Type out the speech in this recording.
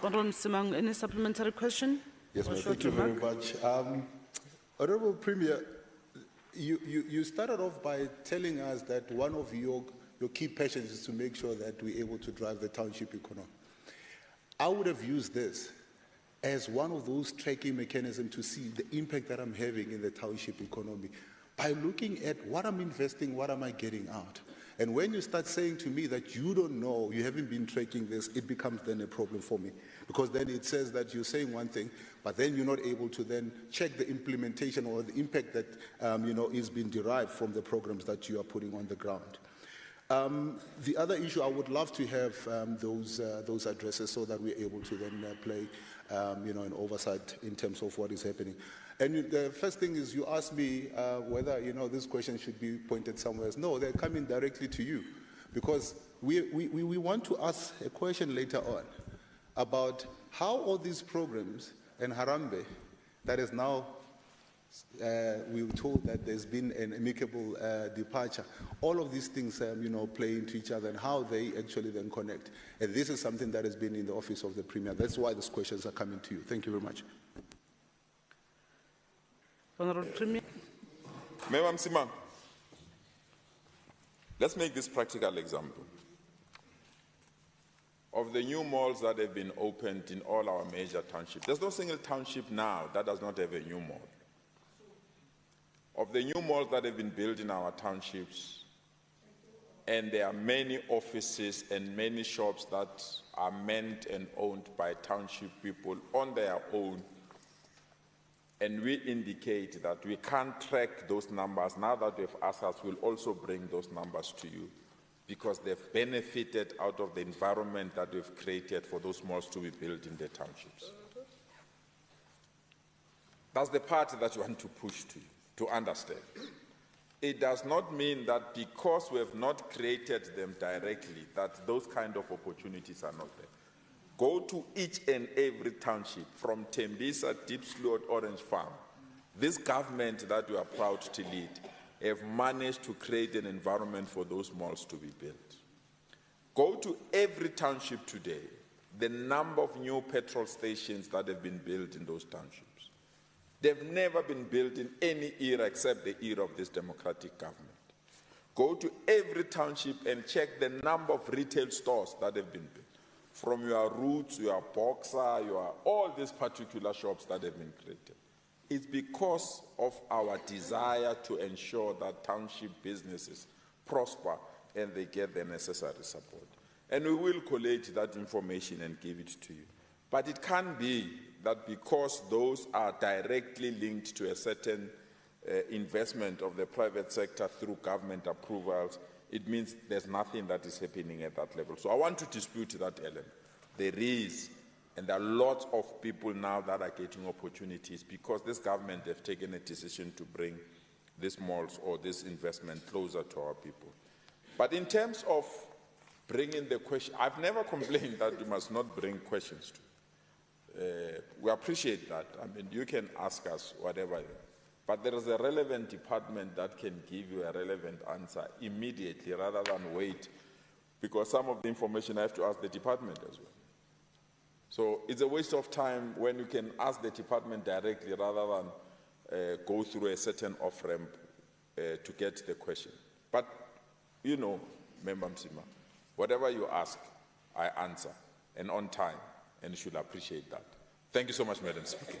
Honourable Msimanga, any supplementary question? Yes, ma'am. Thank you very much. Honourable Premier, you started off by telling us that one of your key passions is to make sure that we're able to drive the township economy. I would have used this as one of those tracking mechanisms to see the impact that I'm having in the township economy by looking at what I'm investing, what am I getting out. And when you start saying to me that you don't know, you haven't been tracking this, it becomes then a problem for me. Because then it says that you're saying one thing, but then you're not able to then check the implementation or the impact that is being derived from the programs that you are putting on the ground. The other issue, I would love to have those addresses so that we're able to then play an oversight in terms of what is happening. And the first thing is you asked me whether this question should be pointed somewhere else. No, they're coming directly to you, because we want to ask a question later on about how all these programs and Harambe that is now we were told that there's been an amicable departure. All of these things, play into each other and how they actually then connect. And this is something that has been in the office of the Premier. That's why these questions are coming to you. Thank you very much. Honourable Premier. Member Msimanga, let's make this practical example. Of the new malls that have been opened in all our major townships, there's no single township now that does not have a new mall. Of the new malls that have been built in our townships, and there are many offices and many shops that are manned and owned by township people on their own, and we indicate that we can't track those numbers. Now that we've asked us, we'll also bring those numbers to you, because they've benefited out of the environment that we've created for those malls to be built in the townships. That's the part that we want to push to you, to understand. It does not mean that because we have not created them directly, that those kind of opportunities are not there. Go to each and every township, from Tembisa, Deep Slough, Orange Farm. This government that we are proud to lead have managed to create an environment for those malls to be built. Go to every township today, the number of new petrol stations that have been built in those townships. They've never been built in any era except the era of this democratic government. Go to every township and check the number of retail stores that have been built. From your Roots, your Boxer, all these particular shops that have been created. It's because of our desire to ensure that township businesses prosper and they get the necessary support. And we will collate that information and give it to you. But it can be that because those are directly linked to a certain investment of the private sector through government approvals, it means there's nothing that is happening at that level. So I want to dispute that element. There is, and there are lots of people now that are getting opportunities because this government have taken a decision to bring these malls or this investment closer to our people. But in terms of bringing the question, I've never complained that you must not bring questions to. We appreciate that. I mean, you can ask us whatever. But there is a relevant department that can give you a relevant answer immediately rather than wait, because some of the information I have to ask the department as well. So it's a waste of time when you can ask the department directly rather than go through a certain off-ramp to get the question. But, Member Msimanga, whatever you ask, I answer, and on time, and you should appreciate that. Thank you so much, Madam Speaker.